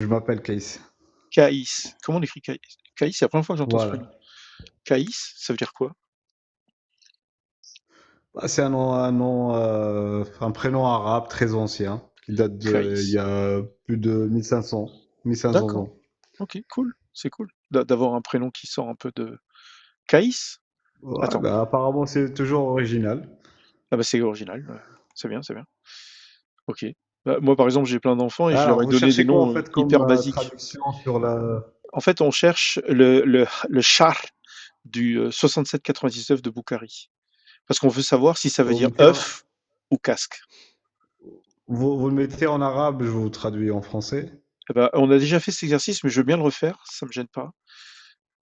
m'appelle Kaïs. Kaïs. Comment on écrit Kaïs? Kaïs, c'est la première fois que j'entends ce prénom. Voilà. Kaïs, ça veut dire quoi? Bah, c'est un prénom arabe très ancien, qui date il Kaïs. y a plus de 1500 D'accord. ans. Ok, cool. C'est cool d'avoir un prénom qui sort un peu de... Kaïs? Ouais, Attends. bah, apparemment, c'est toujours original. Ah bah c'est original. C'est bien, c'est bien. Ok. Bah, moi, par exemple, j'ai plein d'enfants et je leur Alors, ai vous donné des cherchez quoi en noms fait comme hyper basiques. traduction sur la... En fait, on cherche le char du 6799 de Bukhari. Parce qu'on veut savoir si ça veut Vous dire mettez œuf ou casque. vous le mettez en arabe, je vous traduis en français. Eh ben, on a déjà fait cet exercice, mais je veux bien le refaire, ça me gêne pas.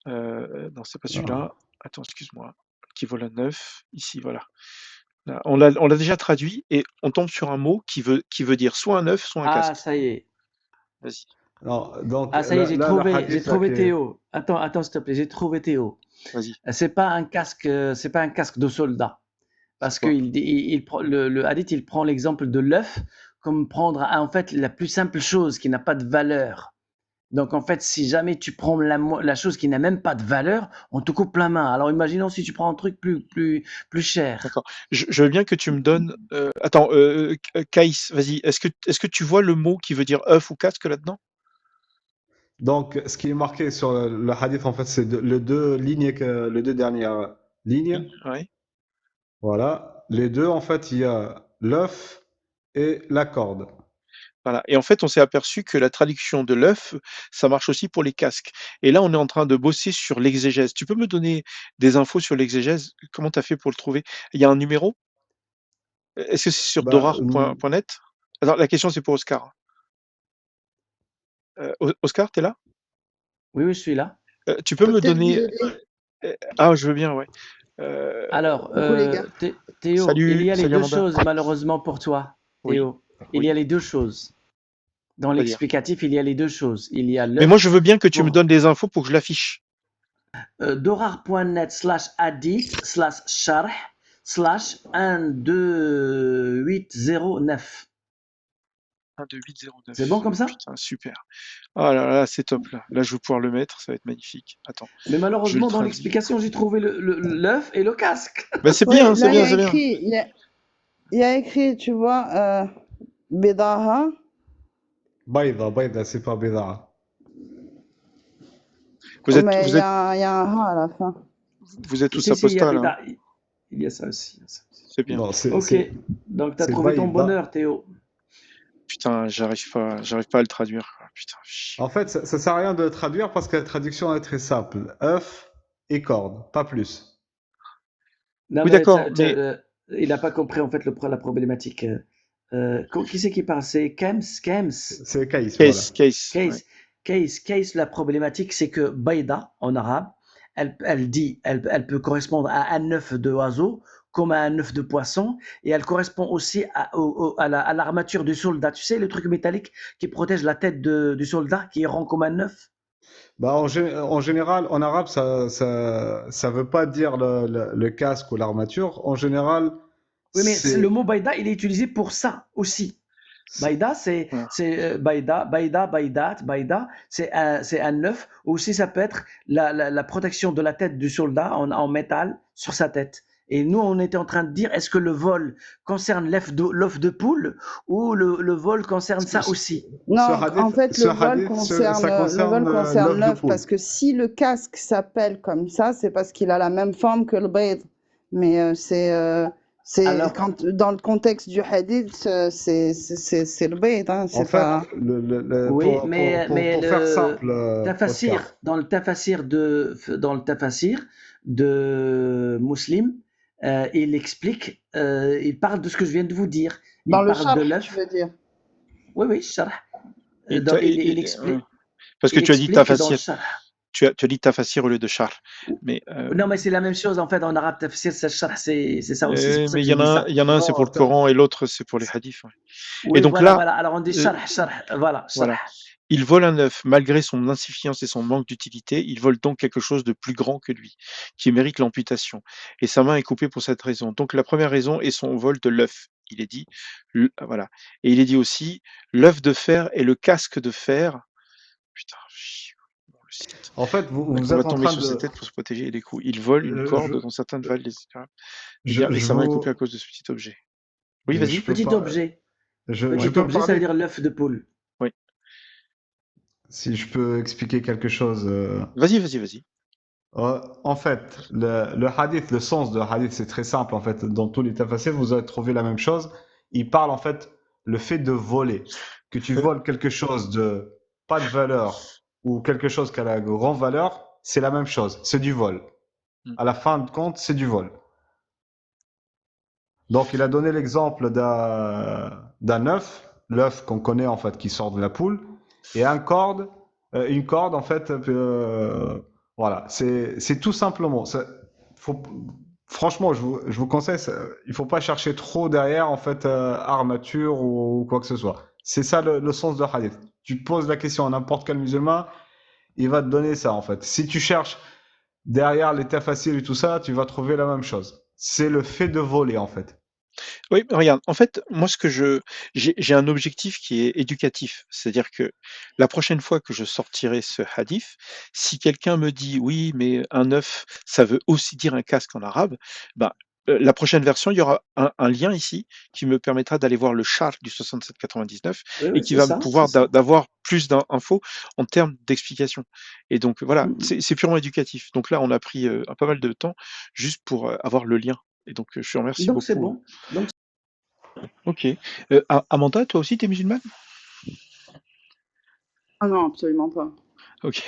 Non, c'est pas Ah. celui-là. Attends, excuse-moi. Qui vaut la 9. Ici, voilà. Là, on l'a déjà traduit et on tombe sur un mot qui veut dire soit un œuf, soit un Ah, casque. ça y est. Vas-y. Non, donc Ah, ça y est, là, le j'ai hadith là trouvé Théo. Attends, s'il te plaît, j'ai trouvé Théo. Vas-y. C'est pas un casque de soldat. Parce C'est que quoi? le hadith, il prend l'exemple de l'œuf comme prendre en fait la plus simple chose qui n'a pas de valeur. Donc en fait, si jamais tu prends la chose qui n'a même pas de valeur, on te coupe la main. Alors imaginons si tu prends un truc plus cher. D'accord. Je veux bien que tu me donnes. Attends, Kaïs, vas-y. Est-ce que tu vois le mot qui veut dire œuf ou casque là-dedans? Donc, ce qui est marqué sur le hadith, en fait, c'est les deux dernières lignes. Ouais. Voilà. Les deux, en fait, il y a l'œuf et la corde. Voilà. Et en fait, on s'est aperçu que la traduction de l'œuf, ça marche aussi pour les casques. Et là, on est en train de bosser sur l'exégèse. Tu peux me donner des infos sur l'exégèse? Comment tu as fait pour le trouver? Il y a un numéro? Est-ce que c'est sur Bah, dorar.net? Alors, la question, c'est pour Oscar. Oscar, tu es là? Oui, je suis là. Tu peux me Peut-être vous donner. aider. Ah, je veux bien, ouais. Euh, Alors, Coucou les gars. Théo, il Salut, y a les salut deux Amanda. choses malheureusement pour toi, Oui, Théo. Il y oui, a les deux choses. Dans on va dire. l'explicatif, il y a les deux choses. Il y a Mais moi, je l'œuf veux bien que tu me pour donnes des infos pour que je l'affiche. dorar.net/hadith/12809. 12809. C'est bon comme ça? Putain, super. Ah là là, c'est top là. Là, je vais pouvoir le mettre, ça va être magnifique. Attends, Mais je le malheureusement, dans traduis. l'explication, j'ai trouvé l'œuf et le casque. Ben, c'est Oui, bien, c'est là, il y bien, a c'est bien. écrit, il y a écrit, tu vois, Bedaha. Baïda, c'est pas Béda. Vous êtes, Mais vous êtes, il y a un ha à la fin. vous êtes tous Si, il y a apostats là, hein. Il y a ça aussi. C'est bien. Non, Ok, donc tu as c'est trouvé ton Baïda. bonheur, Théo. Putain, j'arrive pas à le traduire, quoi. Putain, chier. En fait, ça sert à rien de le traduire parce que la traduction est très simple. œuf et corde, pas plus. Non, Oui, mais d'accord, mais il n'a pas compris en fait la problématique. Qui c'est qui parle? C'est Kems? C'est Kaïs, voilà. case, ouais. Case, la problématique, c'est que Baïda, en arabe, elle peut correspondre à un œuf de oiseau, comme à un œuf de poisson, et elle correspond aussi à l'armature du soldat. Tu sais, le truc métallique qui protège la tête du soldat, qui est rond comme un œuf? Bah, en général, en arabe, ça veut pas dire le casque ou l'armature. En général, Oui, mais le c'est mot Baïda, il est utilisé pour ça aussi. Baïda, Voilà. Baïda, c'est un œuf. Aussi, ça peut être la protection de la tête du soldat en métal sur sa tête. Et nous, on était en train de dire, est-ce que le vol concerne l'œuf de poule ou le vol concerne ça aussi? Non, en fait, ce hadith, ça le vol concerne concerne l'œuf de l'œuf poule. parce que si le casque s'appelle comme ça, c'est parce qu'il a la même forme que le bayd. Mais Alors, dans le contexte du hadith, c'est le bayd, hein, En c'est fait, pas. oui, pour faire simple, tafassir, Oscar. dans le tafassir de Muslim, il explique, il parle de ce que je viens de vous dire. Dans Il le parle de charh, tu l'œuf. veux dire. Oui, charh. Et Donc, il ouais. explique, Parce que il tu as dit explique dans le tafassir. charh. Tu as dit tafassir au lieu de char. Mais, Non, mais c'est la même chose en fait en arabe. Tafsir, c'est charh, c'est ça aussi. C'est pour ça mais que il y j'ai en dit a ça. il y en a un, c'est pour le Coran et l'autre, c'est pour les hadiths. Ouais. Et Oui, donc là, voilà. Alors on dit charh. Voilà, charh. voilà. Il vole un œuf, malgré son insuffisance et son manque d'utilité, il vole donc quelque chose de plus grand que lui, qui mérite l'amputation. Et sa main est coupée pour cette raison. Donc la première raison est son vol de l'œuf. Il est dit, voilà. Et il est dit aussi, l'œuf de fer et le casque de fer Putain, bon, le site. En fait, vous On êtes va en tomber train sur sa de. tête pour se protéger des coups. Il vole une Je, corde dont certaines valent les je, et je sa main est coupée vous. à cause de ce petit objet. Oui, Je vas-y. peux Petit pas. objet. Je Petit peux objet, ça veut parler. dire l'œuf de poule. Oui. Si je peux expliquer quelque chose. Vas-y. En fait, le hadith, le sens de hadith, c'est très simple. En fait, dans tous les tafsirs, vous allez trouver la même chose. Il parle en fait le fait de voler, que tu voles quelque chose de pas de valeur ou quelque chose qui a la grande valeur, c'est la même chose. C'est du vol. Mm. À la fin de compte, c'est du vol. Donc, il a donné l'exemple d'un œuf, l'œuf qu'on connaît en fait qui sort de la poule, et une corde en fait. Voilà, c'est tout simplement. Faut, franchement, je vous conseille, il faut pas chercher trop derrière en fait armature ou quoi que ce soit. C'est ça le sens de hadith. Tu te poses la question à n'importe quel musulman, il va te donner ça en fait. Si tu cherches derrière les tafassirs et tout ça, tu vas trouver la même chose. C'est le fait de voler en fait. Oui, regarde, en fait, moi, j'ai un objectif qui est éducatif. C'est-à-dire que la prochaine fois que je sortirai ce hadith, si quelqu'un me dit oui, mais un œuf, ça veut aussi dire un casque en arabe, ben, la prochaine version, il y aura un lien ici qui me permettra d'aller voir le char du 6799 Oui, et oui, qui c'est va me ça, c'est pouvoir ça. d'avoir plus d'infos en termes d'explication. Et donc voilà, Mm. c'est purement éducatif. Donc là, on a pris un pas mal de temps juste pour avoir le lien. Et donc, je te remercie Donc c'est beaucoup. bon. Donc Ok. Amanda, toi aussi, t'es musulmane? Ah non, absolument pas. Ok.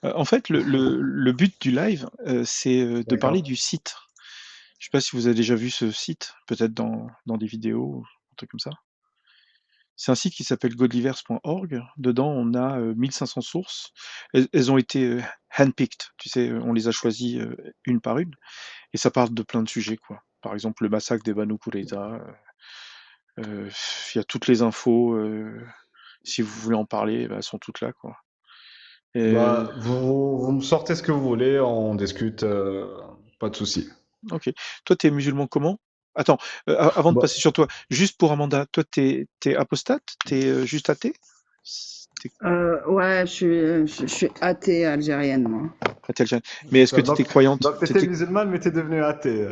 En fait, le but du live, c'est de parler D'accord. du site. Je sais pas si vous avez déjà vu ce site, peut-être dans des vidéos, un truc comme ça. C'est un site qui s'appelle godliverse.org. Dedans, on a 1500 sources. Elles ont été handpicked, tu sais, on les a choisies une par une. Et ça parle de plein de sujets, quoi. Par exemple, le massacre des Banu Qurayza. Il y a toutes les infos. Si vous voulez en parler, bah, elles sont toutes là, quoi. Bah, vous me sortez ce que vous voulez, on discute, pas de souci. Ok. Toi, t'es musulman comment? Attends, avant de Bah, passer sur toi, juste pour Amanda, toi, t'es apostate? T'es juste athée? T'es Ouais, je suis athée algérienne, moi. athée algérienne. Mais est-ce que donc, t'étais croyante? donc t'étais musulmane, mais t'es devenu athée,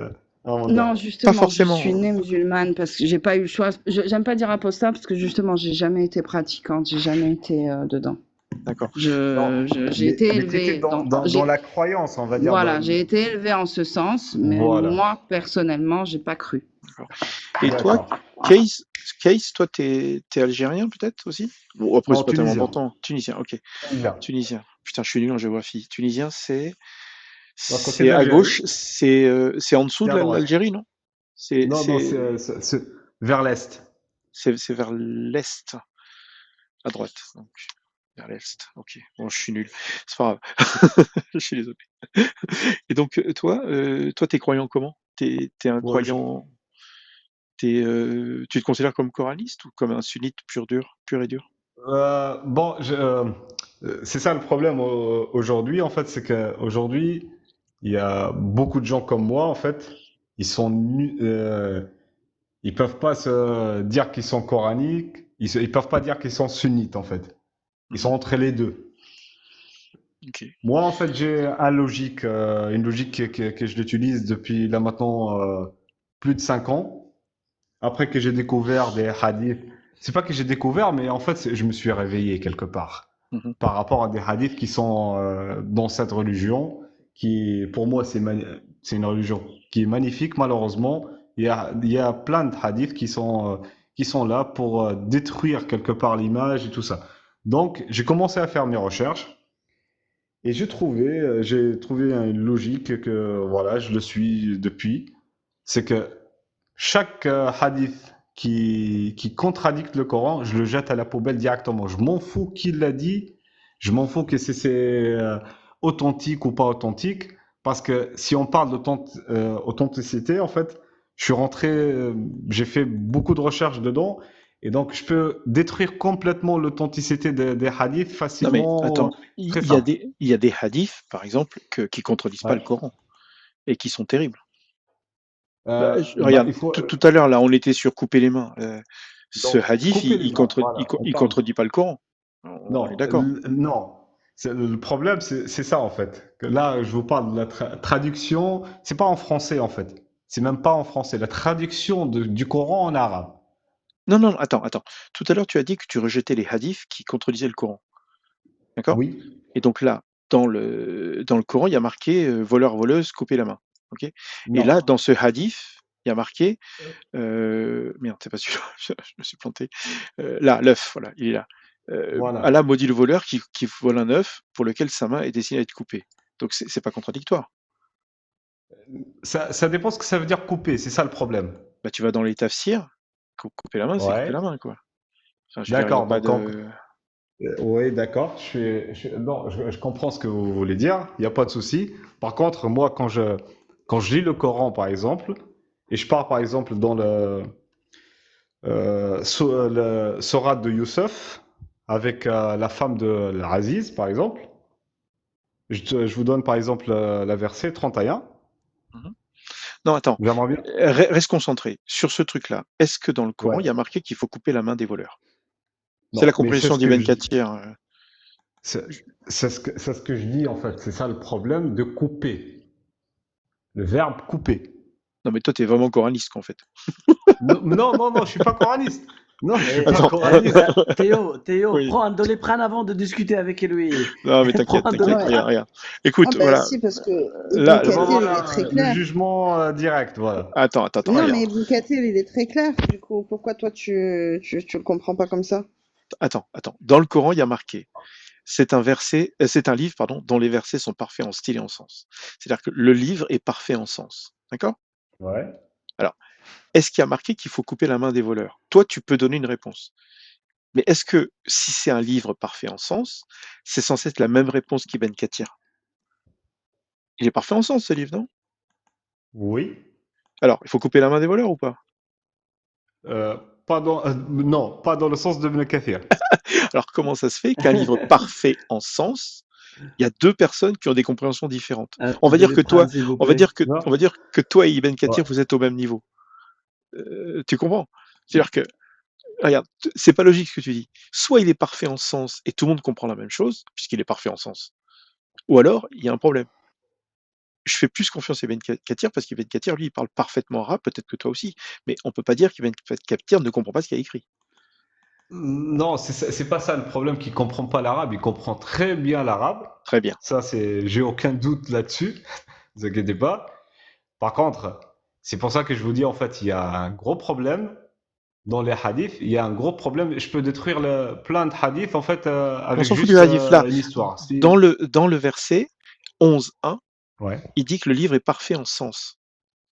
Non, Amanda. Pas justement, je suis forcément. née musulmane parce que j'ai pas eu le choix. J'aime pas dire apostat parce que justement, j'ai jamais été pratiquante, j'ai jamais été dedans. D'accord. Non, J'ai été mais t'étais élevée dans, dans la croyance, on va dire. voilà, j'ai été élevée en ce sens, mais Voilà, moi, personnellement, j'ai pas cru. D'accord. Et toi, d'accord. Case, toi, t'es algérien peut-être aussi? Bon, après, c'est Non, pas tellement tunisien. important. Tunisien, ok. Tunisien. Tunisien. Putain, je suis nul en géographie. Tunisien, À côté c'est à d'Algérie, gauche, c'est en dessous c'est de à droite. l'Algérie, non? C'est, Non, non, c'est, c'est vers l'est. c'est vers l'est, à droite. Donc, vers l'est. Ok. Bon, je suis nul. C'est pas grave. Je suis désolé. Et donc, toi, t'es croyant comment? T'es un Ouais, croyant. Tu te considères comme coraniste ou comme un sunnite pur et dur? bon, c'est ça le problème aujourd'hui, en fait, c'est qu'aujourd'hui, il y a beaucoup de gens comme moi, en fait, ils peuvent pas se dire qu'ils sont coraniques, ils peuvent pas dire qu'ils sont sunnites, en fait. Ils sont Mhm. entre les deux. Ok. Moi, en fait, j'ai une logique que je l'utilise depuis là maintenant plus de 5 ans. Après que j'ai découvert des hadiths, c'est pas que j'ai découvert, mais en fait, je me suis réveillé quelque part Mhm. par rapport à des hadiths qui sont dans cette religion, qui pour moi c'est une religion qui est magnifique. Malheureusement, il y a plein de hadiths qui sont là pour détruire quelque part l'image et tout ça. Donc, j'ai commencé à faire mes recherches et j'ai trouvé une logique que voilà, je le suis depuis. C'est que chaque hadith qui contradicte le Coran, je le jette à la poubelle directement. Je m'en fous qui l'a dit, je m'en fous que c'est authentique ou pas authentique, parce que si on parle d'authenticité, en fait, je suis rentré, j'ai fait beaucoup de recherches dedans, et donc je peux détruire complètement l'authenticité des hadiths Non mais facilement, attends, très simple. il y a des hadiths, par exemple, qui contredisent pas Ouais. le Coran et qui sont terribles. Bah, Regarde, il faut tout à l'heure là, on était sur couper les mains. Ce donc hadith, couper les mains. Voilà, on il parle. contredit pas le Coran. On est Non, d'accord. non. Le problème, c'est ça en fait. Que là, je vous parle de la traduction. C'est pas en français en fait. C'est même pas en français. La traduction du Coran en arabe. Non, non, attends. Tout à l'heure, tu as dit que tu rejetais les hadiths qui contredisaient le Coran. D'accord? Oui. Et donc là, dans le Coran, il y a marqué voleur, voleuse, couper la main. Ok? Et Non. là, dans ce hadith, il y a marqué merde, c'est pas celui-là, je me suis planté. Là, l'œuf, voilà, il est là. Voilà. Allah maudit le voleur qui vole un œuf pour lequel sa main est destinée à être coupée. Donc c'est pas contradictoire. Ça dépend ce que ça veut dire couper. C'est ça le problème. Bah, tu vas dans les tafsirs, couper la main, c'est couper la Ouais. main, quoi. Enfin, je veux dire, il n'y a D'accord. pas Donc, de. oui, d'accord. Non, je comprends ce que vous voulez dire. Il n'y a pas de souci. Par contre, moi, quand je lis le Coran, par exemple, et je pars, par exemple, dans le sourate de Youssef, avec la femme de l'Aziz, par exemple, je vous donne, par exemple, la verset 31. Mhm. Non, attends, J'aimerais bien. reste concentré sur ce truc-là. Est-ce que dans le Coran, il y Ouais. a marqué qu'il faut couper la main des voleurs? C'est la Non, mais compréhension d'Ibn Kathir. c'est c'est ce que je dis, en fait. C'est ça le problème de couper. Le verbe couper. Non, mais toi, t'es vraiment coraniste, en fait. Non, non, non, non, je suis pas coraniste. Non, je suis Et, pas Attends. coraniste. Théo, Oui. prends un doliprane avant de discuter avec lui. Non, mais Prends t'inquiète, un t'inquiète, Ouais. regarde, doliprane. regarde. Ah Écoute, bah voilà, si, parce que Ibn là, Ben Kathir, il est voilà, très le clair. jugement direct, voilà. attends, Non, regarde. mais Ibn Kathir, il est très clair. Du coup, pourquoi toi, tu le comprends pas comme ça? Attends. Dans le Coran, il y a marqué, c'est un livre, pardon, dont les versets sont parfaits en style et en sens. C'est-à-dire que le livre est parfait en sens. D'accord? Ouais. Alors, est-ce qu'il y a marqué qu'il faut couper la main des voleurs? Toi, tu peux donner une réponse. Mais est-ce que si c'est un livre parfait en sens, c'est censé être la même réponse qu'Ibn Kathir? Il est parfait en sens, ce livre, non? Oui. Alors, il faut couper la main des voleurs ou pas? Euh, non, pas dans le sens de Ibn Kathir. Alors, comment ça se fait qu'un livre parfait en sens, il y a deux personnes qui ont des compréhensions différentes? Un On va dire que toi, doliprane, s'il vous on va plaît. dire que, Non? on va dire que toi et Ibn Ouais. Kathir, vous êtes au même niveau. Tu comprends? C'est-à-dire que, regarde, c'est pas logique ce que tu dis. Soit il est parfait en sens et tout le monde comprend la même chose, puisqu'il est parfait en sens. Ou alors, il y a un problème. Je fais plus confiance à Ibn Kathir parce qu'Ibn Kathir, lui, il parle parfaitement arabe, peut-être que toi aussi. Mais on peut pas dire qu'Ibn Kathir ne comprend pas ce qu'il y a écrit. Non, c'est pas ça le problème, qu'il comprend pas l'arabe, il comprend très bien l'arabe. Très bien. Ça, j'ai aucun doute là-dessus. Ne vous inquiétez pas. Par contre, c'est pour ça que je vous dis, en fait, il y a un gros problème dans les hadiths. Il y a un gros problème. Je peux détruire plein de hadiths, en fait, On avec s'en fout du juste hadith là. une histoire. Dans le verset 11.1, Ouais. il dit que le livre est parfait en sens.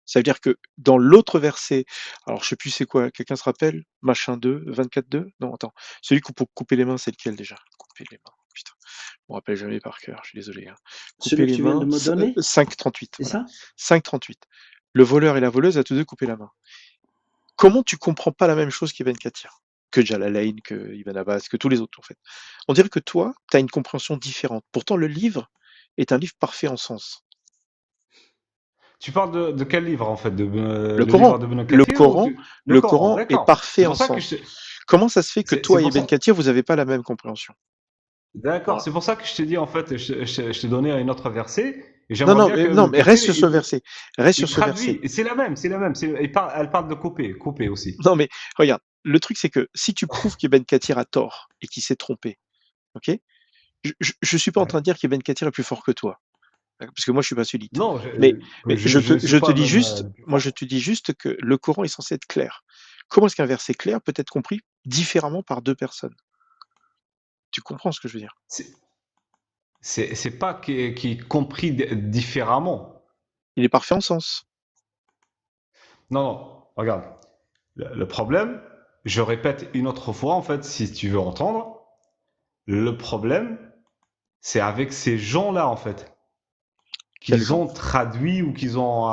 Ça veut dire que dans l'autre verset, alors je sais plus c'est quoi, quelqu'un se rappelle? Machin 2, 24.2? Non, attends. Celui pour couper les mains, c'est lequel déjà? Couper les mains. Putain, je me rappelle jamais par cœur, je suis désolé, hein. Couper Celui que les tu viens de mains, me donner, 5.38, c'est voilà. ça? 5.38. Le voleur et la voleuse à tous deux couper la main. Comment tu comprends pas la même chose qu'Ibn Kathir? Que Jalalain, que Ibn Abbas, que tous les autres en fait. On dirait que toi, tu as une compréhension différente. Pourtant, le livre est un livre parfait en sens. Tu parles de quel livre, en fait? Le Le livre Coran, de Ibn le Kathir ou Coran, le le Coran? Coran est D'accord. parfait C'est en pour ça sens. Comment ça se fait que c'est toi et pour Ibn ça. Kathir, vous n'avez pas la même compréhension? D'accord, Voilà. c'est pour ça que je t'ai dit, en fait, je t'ai donné un autre verset, et Non, j'aimerais non, bien que non, Ibn mais reste Kathir, sur ce verset. Reste il sur ce verset. traduit. C'est la même, c'est la même. Elle parle de couper, couper aussi. Non, mais regarde, le truc c'est que si tu prouves qu'Ibn Kathir a tort et qu'il s'est trompé, ok? Je suis pas en Ouais. train de dire qu'Ibn Kathir est plus fort que toi. Parce que moi je suis pas sunnite. Non, Mais, je suis je te pas dis même juste, plus moi fort. je te dis juste que le Coran est censé être clair. Comment est-ce qu'un verset clair peut être compris différemment par deux personnes? Tu comprends ce que je veux dire? C'est c'est pas qui est compris différemment. Il est parfait en sens. Non, non, regarde. Le problème, je répète une autre fois, en fait, si tu veux entendre, le problème, c'est avec ces gens-là, en fait, Quel qu'ils genre? ont traduit ou qu'ils ont,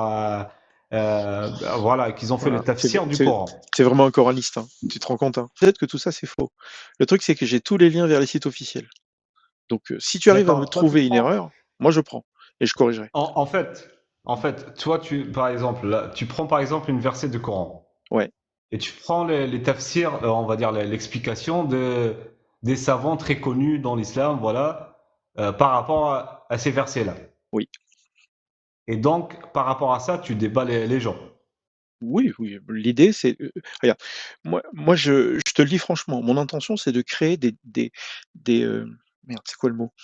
voilà, qu'ils ont fait le Voilà. tafsir du Coran. C'est vraiment un coraniste, hein. Tu te rends compte, hein? Peut-être que tout ça c'est faux. Le truc c'est que j'ai tous les liens vers les sites officiels. Donc si tu arrives à me D'accord. Toi, tu trouver une prends. erreur, moi je prends et je corrigerai. En fait, toi, par exemple, là, tu prends par exemple une verset du Coran Ouais. et tu prends les tafsirs, on va dire l'explication des savants très connus dans l'islam, voilà, par rapport à ces versets-là. Oui. Et donc, par rapport à ça, tu débats les gens. Oui, oui, l'idée c'est, regarde, moi je te le dis franchement, mon intention c'est de créer des, merde, c'est quoi le mot?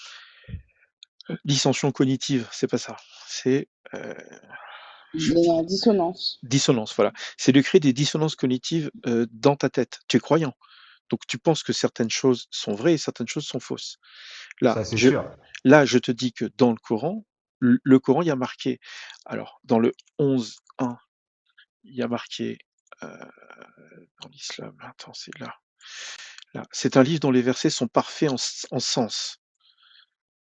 Dissensions cognitives, c'est pas ça. C'est, je La dissonance. dissonance, voilà. C'est de créer des dissonances cognitives, dans ta tête. Tu es croyant, donc tu penses que certaines choses sont vraies et certaines choses sont fausses. Là, Ça, c'est je sûr. là, je te dis que dans le Coran, le Coran, il y a marqué alors dans le 11:1, il y a marqué, heu, dans l'islam, attends, c'est là. C'est un livre dont les versets sont parfaits en sens.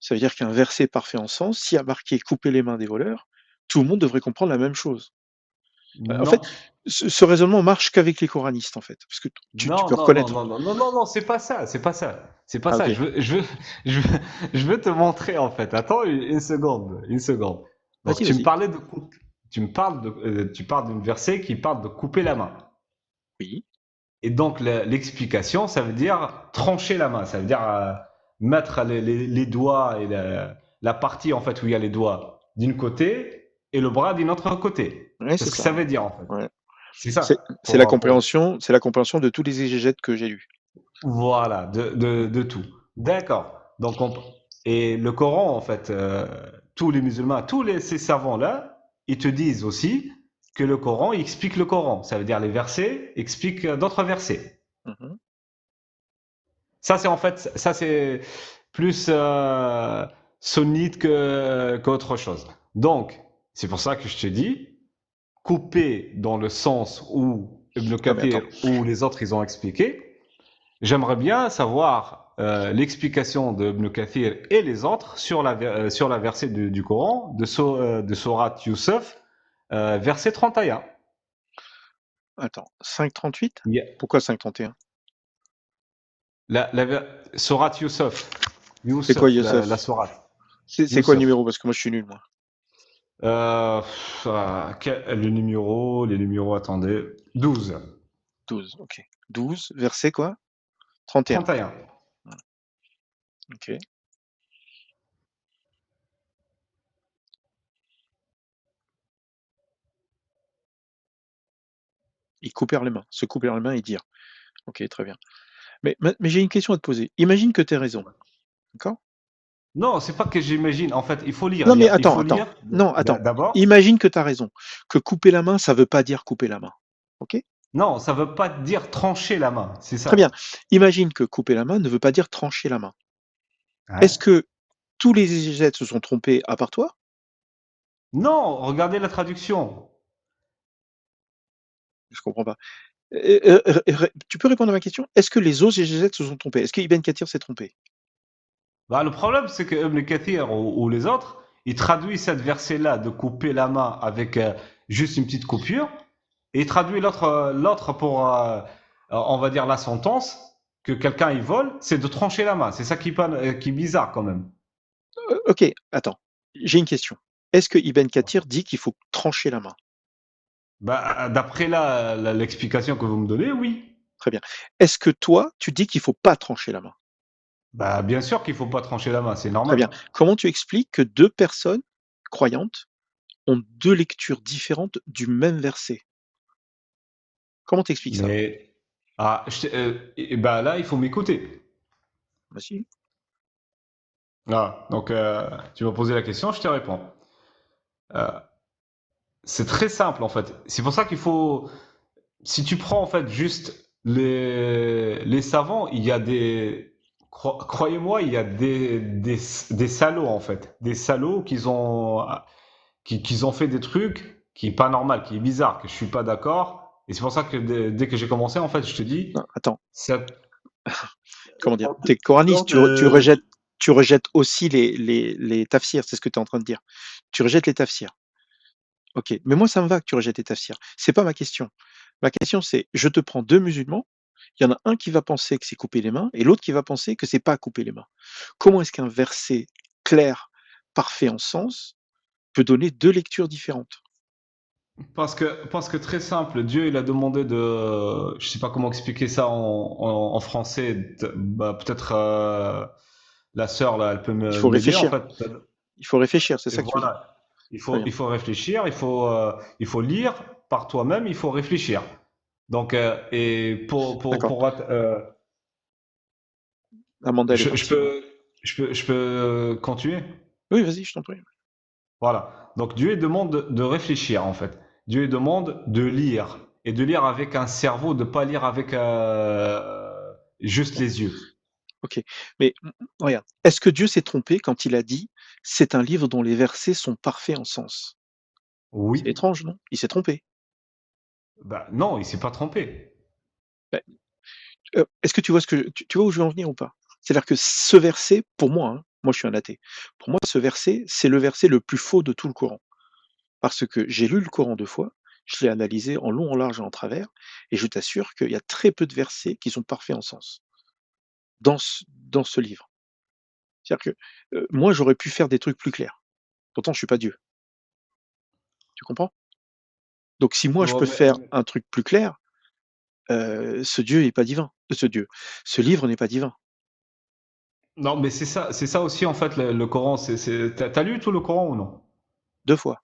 Ça veut dire qu'un verset parfait en sens, s'il y a marqué «couper les mains des voleurs», tout le monde devrait comprendre la même chose. En Non, fait, ce raisonnement marche qu'avec les coranistes, en fait, parce que tu non, peux non, non, reconnaître. non, non, non, non, non, c'est pas ça, c'est pas ça, c'est pas Ah, ça. OK. Je veux, je veux te montrer en fait. Attends une seconde, une seconde. Donc Vas-y, tu me vas-y. parlais de tu me parles de, tu parles d'une verset qui parle de couper la main. Oui. Et donc l'explication, ça veut dire trancher la main, ça veut dire mettre les doigts et la partie en fait où il y a les doigts d'un côté et le bras d'un autre côté. Ouais, C'est c'est ce que ça. ça veut dire en fait. Ouais. C'est C'est ça. c'est la compréhension c'est la compréhension de tous les exégètes que j'ai lus. Voilà, de tout. D'accord. Donc et le Coran en fait, tous les musulmans, ces savants-là, ils te disent aussi que le Coran il explique le Coran. Ça veut dire les versets expliquent d'autres versets. Mmh. Ça, c'est en fait, ça, c'est plus sunnite qu'autre chose. Donc, c'est pour ça que je te dis, couper dans le sens où Ibn Ouais, mais attends. Kathir ou les autres, ils ont expliqué. J'aimerais bien savoir l'explication de Ibn Kathir et les autres sur la versée du Coran, de Surat Yusuf, verset 31. Attends, 5:38? Yeah. Pourquoi 5:31? Surat Yusuf. C'est quoi Yusuf, la Youssef? sourate. C'est quoi le Yusuf. numéro? Parce que moi je suis nul, moi. Le numéro, les numéros, attendez. 12. 12, OK. 12, verset quoi? 31. 31. Mmh, OK. Ils coupèrent les mains, se coupèrent les mains et dirent. OK, très bien. Mais j'ai une question à te poser. Imagine que tu aies raison, d'accord? Non, c'est pas que j'imagine. En fait, il faut lire. Non, mais Il attends, faut attends. lire Non, attends. d'abord. Imagine que tu as raison, que couper la main, ça veut pas dire couper la main. OK? Non, ça veut pas dire trancher la main. C'est Très bien. ça. Imagine que couper la main ne veut pas dire trancher la main. Ouais. Est-ce que tous les exégètes se sont trompés à part toi? Non, regardez la traduction. Je comprends pas. Tu peux répondre à ma question? Est-ce que les autres exégètes se sont trompés? Est-ce que Ibn Kathir s'est trompé? Bah, le problème, c'est que Ibn Kathir ou les autres, ils traduisent cette verset-là de couper la main avec juste une petite coupure, et ils traduisent l'autre pour, on va dire, la sentence, que quelqu'un il vole, c'est de trancher la main. C'est ça qui est bizarre quand même. OK, attends, j'ai une question. Est-ce que Ibn Kathir dit qu'il faut trancher la main? Bah, d'après l'explication que vous me donnez, oui. Très bien. Est-ce que toi, tu dis qu'il faut pas trancher la main? Bah, bien sûr qu'il faut pas trancher la main, c'est Très bien. normal. Comment tu expliques que 2 personnes croyantes ont 2 lectures différentes du même verset? Comment tu expliques ça? Mais bah là, il faut m'écouter. Vas-y. Ah, donc, tu m'as posé la question, je te réponds. Euh, c'est très simple en fait. C'est pour ça qu'il faut, si tu prends en fait juste les savants, il y a croyez-moi, il y a des salauds en fait, des salauds qui ont fait des trucs qui est pas normal, qui est bizarre, que je suis pas d'accord. Et c'est pour ça que dès que j'ai commencé, en fait, je te dis, Non, attends, ça, comment dire? Tu es coraniste, donc, tu rejettes aussi les tafsirs, c'est ce que tu es en train de dire. Tu rejettes les tafsirs. OK, mais moi ça me va que tu rejettes les tafsirs. C'est pas ma question. Ma question c'est, je te prends 2 musulmans, il y en a un qui va penser que c'est couper les mains et l'autre qui va penser que c'est pas couper les mains. Comment est-ce qu'un verset clair, parfait en sens, peut donner 2 lectures différentes? Parce que très simple, Dieu il a demandé de, je sais pas comment expliquer ça en français, bah, peut-être la sœur là, elle peut Il faut m'aider en réfléchir. fait. Il faut réfléchir, c'est Et ça que tu veux dire. voilà, Très bien. il faut réfléchir, il faut lire par toi-même, il faut réfléchir. Donc et D'accord. euh, Amanda, elle est je partie. Ouais. peux je peux continuer. Oui, vas-y, je t'en prie. Voilà. Donc Dieu il demande de réfléchir en fait. Dieu il demande de lire et de lire avec un cerveau, de pas lire avec juste Bon, les yeux. ok. Mais regarde, est-ce que Dieu s'est trompé quand il a dit c'est un livre dont les versets sont parfaits en sens? C'est Oui. étrange, non? Il s'est trompé. Bah non, il s'est pas trompé. Ben, est-ce que tu vois tu vois où je veux en venir ou pas? C'est-à-dire que ce verset, pour moi, hein, moi je suis un athée, pour moi ce verset, c'est le verset le plus faux de tout le Coran. Parce que j'ai lu le Coran 2 fois, je l'ai analysé en long, en large et en travers, et je t'assure qu'il y a très peu de versets qui sont parfaits en sens, dans ce livre. C'est-à-dire que, moi j'aurais pu faire des trucs plus clairs. Pourtant je suis pas Dieu, tu comprends? Donc si moi je Ouais, peux faire un truc plus clair, ce Dieu est pas divin. Ce livre n'est pas divin. non, mais c'est ça aussi en fait le Coran. T'as lu tout le Coran ou non? 2 fois.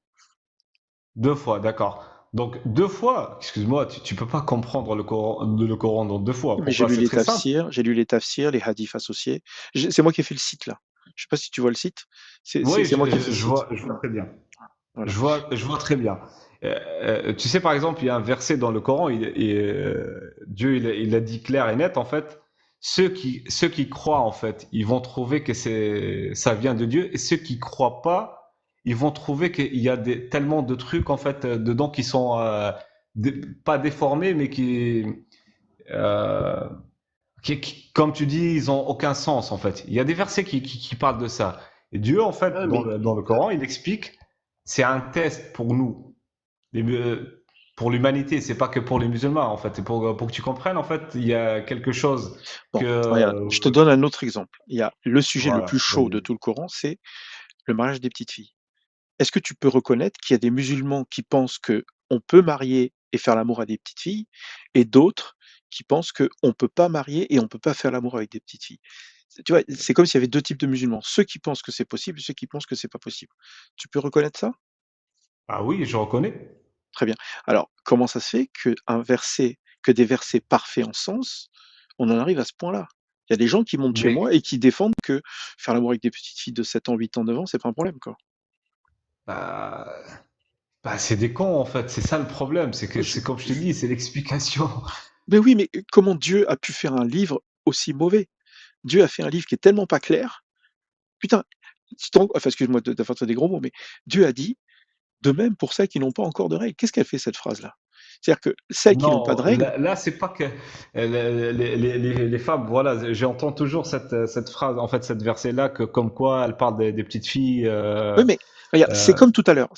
Deux fois, d'accord. Donc deux fois, excuse-moi, tu peux pas comprendre le Coran dans deux fois. Mais j'ai Pourquoi? lu C'est les très simple. tafsirs, les hadiths associés. C'est moi qui ai fait le site là. Je sais pas si tu vois le site? Oui, C'est moi qui ai fait le site. je vois très bien. Voilà. Je vois très bien. Tu sais, par exemple, il y a un verset dans le Coran, Dieu il a dit clair et net, en fait, ceux qui croient, en fait, ils vont trouver que ça vient de Dieu, et ceux qui croient pas, ils vont trouver qu'il y a tellement de trucs, en fait, dedans qui sont pas déformés, mais euh, comme tu dis, ils ont aucun sens, en fait. Il y a des versets qui parlent de ça. Et Dieu, en Ah, fait, mais dans le Coran, il explique, c'est un test pour nous, pour l'humanité, c'est pas que pour les musulmans, en fait. Et pour que tu comprennes, en fait, il y a quelque chose Bon, regarde, que... je te donne un autre exemple. Il y a le sujet le plus Voilà, chaud de vas-y. tout le Coran, c'est le mariage des petites filles. Est-ce que tu peux reconnaître qu'il y a des musulmans qui pensent que on peut marier et faire l'amour à des petites filles, et d'autres qui pensent qu'on ne peut pas marier et on ne peut pas faire l'amour avec des petites filles? Tu vois, c'est comme s'il y avait 2 types de musulmans. Ceux qui pensent que c'est possible et ceux qui pensent que c'est pas possible. Tu peux reconnaître ça? Ah oui, je reconnais. Très bien. Alors, comment ça se fait que des versets parfaits en sens, on en arrive à ce point-là? Il y a des gens qui montent chez Mais moi et qui défendent que faire l'amour avec des petites filles de 7 ans, 8 ans, 9 ans, c'est pas un problème, quoi. bah, c'est des cons, en fait. C'est ça le problème. C'est que, Je c'est comme je te je dis, c'est l'explication. Mais oui, mais comment Dieu a pu faire un livre aussi mauvais? Dieu a fait un livre qui est tellement pas clair. Putain, enfin, excuse-moi d'avoir fait des gros mots, mais Dieu a dit: «De même pour celles qui n'ont pas encore de règles». Qu'est-ce qu'elle fait cette phrase-là? C'est-à-dire que celles qui n'ont pas de Non, règles, là c'est pas que les femmes, voilà, j'entends toujours cette phrase, en fait, cette verset-là, que comme quoi elle parle des petites filles. oui, mais regarde, Euh, c'est comme tout à l'heure.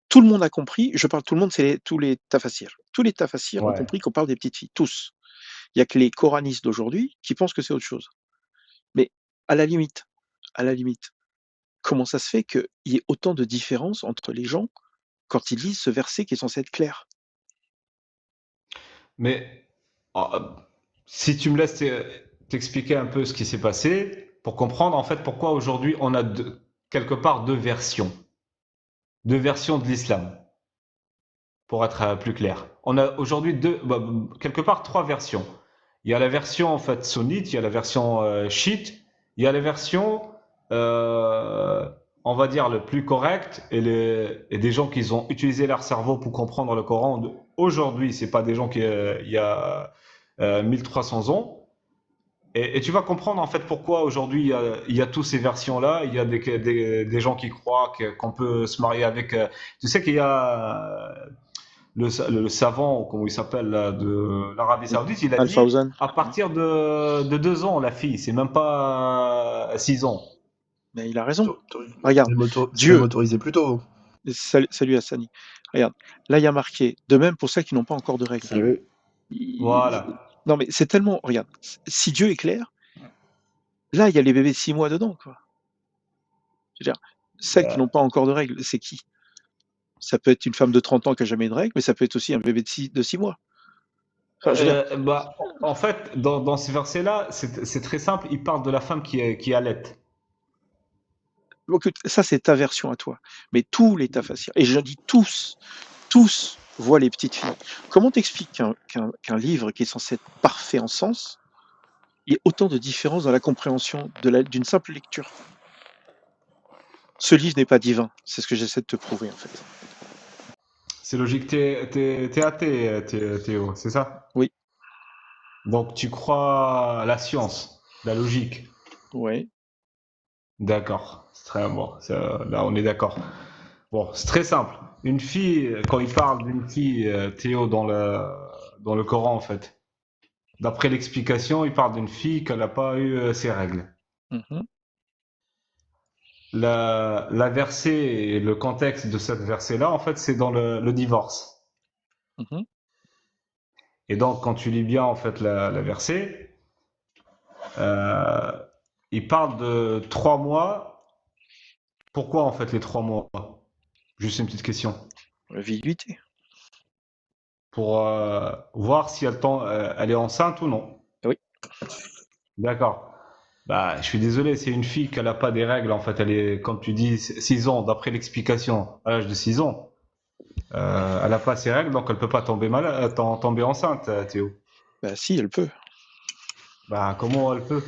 Tout le monde a compris, je parle tout le monde, c'est tous les tafassirs. Tous les tafassirs ont ouais. compris qu'on parle des petites filles, tous. Il y a que les coranistes d'aujourd'hui qui pensent que c'est autre chose. Mais à la limite à la limite, comment ça se fait qu'il y ait autant de différences entre les gens quand ils lisent ce verset qui est censé être clair? Mais euh, si tu me laisses t'expliquer un peu ce qui s'est passé, pour comprendre en fait pourquoi aujourd'hui on a quelque part deux versions de l'islam, pour être plus clair. On a aujourd'hui quelque part trois versions. Il y a la version en fait sunnite, il y a la version chiite, il y a la version, euh, on va dire, le plus correcte et des gens qui ont utilisé leur cerveau pour comprendre le Coran. Aujourd'hui, c'est pas des gens qui il y a 1300 ans. Et tu vas comprendre en fait pourquoi aujourd'hui il y a toutes ces versions-là. Il y a des gens qui croient qu'on peut se marier avec. Tu sais qu'il y a le savant, comment il s'appelle, là, de l'Arabie Saoudite, il a Al dit Fawzan? à partir de 2 ans, la fille, c'est même pas 6 ans. Mais il a raison. t'au- t'aurais- Regarde, c'est même Dieu, autorisé plus tôt. salut Hassani. Regarde, là il y a marqué, de même pour celles qui n'ont pas encore de règles. Salut. Il- Voilà. Non mais c'est tellement, regarde, si Dieu est clair, là il y a les bébés de 6 mois dedans, quoi. Je veux dire, celles qui n'ont pas encore de règles, c'est qui? Ça peut être une femme de 30 ans qui a jamais eu de règles, mais ça peut être aussi un bébé de 6 mois. Enfin, je veux dire, Bah, en fait, dans ce verset-là, c'est très simple. Il parle de la femme qui allait. donc, ça c'est ta version à toi. Mais tous les tafassirs, et je dis tous voient les petites filles. Comment t'expliques qu'un livre qui est censé être parfait en sens, il y ait autant de différences dans la compréhension d'une simple lecture? Ce livre n'est pas divin, c'est ce que j'essaie de te prouver en fait. C'est logique. T'es athée, Théo, c'est ça? Oui, Donc tu crois à la science, la logique. ouais. D'accord. C'est très bon. Là, on est d'accord. Bon, c'est très simple. Une fille, quand il parle d'une fille, Théo, dans le Coran, en fait, d'après l'explication, il parle d'une fille qui n'a pas eu ses règles. Mhm, La versée et le contexte de cette versée-là, en fait, c'est dans le divorce. mhm. Et donc, quand tu lis bien, en fait, la versée, euh, il parle de 3 mois. Pourquoi, en fait, les 3 mois? Juste une petite question. Viduité. Pour voir si elle est enceinte ou non. Oui. D'accord. Bah, je suis désolé, c'est une fille qui n'a pas des règles, en fait, elle est, comme tu dis, 6 ans, d'après l'explication, à l'âge de 6 ans. Elle n'a pas ses règles, donc elle peut pas tomber malade, tomber enceinte, Théo. Bah si, elle peut. Bah, comment elle peut?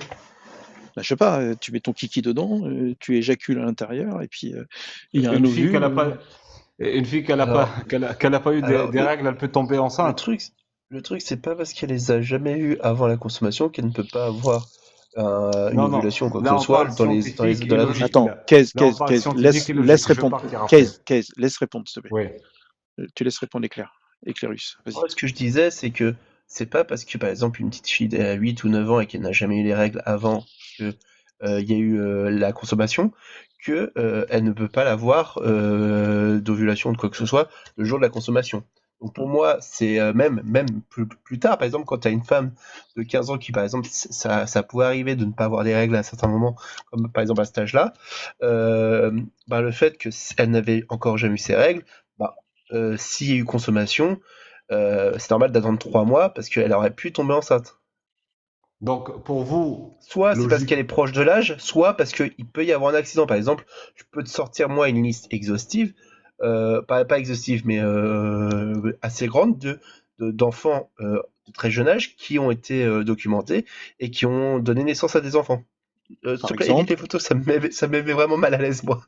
Bah, je sais pas, tu mets ton kiki dedans, tu éjacules à l'intérieur, et puis il y a un Une fille qu'elle a ovule. pas, une fille Alors, qu'elle a pas eu alors des règles, elle peut tomber le enceinte. truc, le truc, c'est pas parce qu'elle les a jamais eues avant la consommation qu'elle ne peut pas avoir une Non, non. ovulation ou quoi que Là, ce on soit parle scientifique et dans la... logique. Attends, Kez, Là, on Kez, parle Kez, scientifique et laisse logique. Je vais répondre. partir après. Laisse répondre, s'il te plaît. Oui. Tu laisses répondre Éclairus, vas-y. Moi, ce que je disais, c'est que c'est pas parce que, par exemple, une petite fille de 8 ou 9 ans et qu'elle n'a jamais eu les règles avant que il y a eu la consommation que elle ne peut pas l'avoir d'ovulation ou de quoi que ce soit le jour de la consommation. Donc pour moi, c'est même plus tard, par exemple, quand tu as une femme de 15 ans qui, par exemple, ça pourrait arriver de ne pas avoir des règles à certains moments, comme par exemple à cet âge-là, bah, le fait qu'elle n'avait encore jamais eu ses règles, bah, s'il y a eu consommation, c'est normal d'attendre 3 mois parce qu'elle aurait pu tomber enceinte. Donc, pour vous, Soit c'est parce logique. qu'elle est proche de l'âge, soit parce qu'il peut y avoir un accident. Par exemple, je peux te sortir moi une liste exhaustive, pas exhaustive, mais assez grande d'enfants de très jeune âge qui ont été documentés et qui ont donné naissance à des enfants. S'il Par te plaît, évite exemple. les photos, ça me met vraiment mal à l'aise, moi.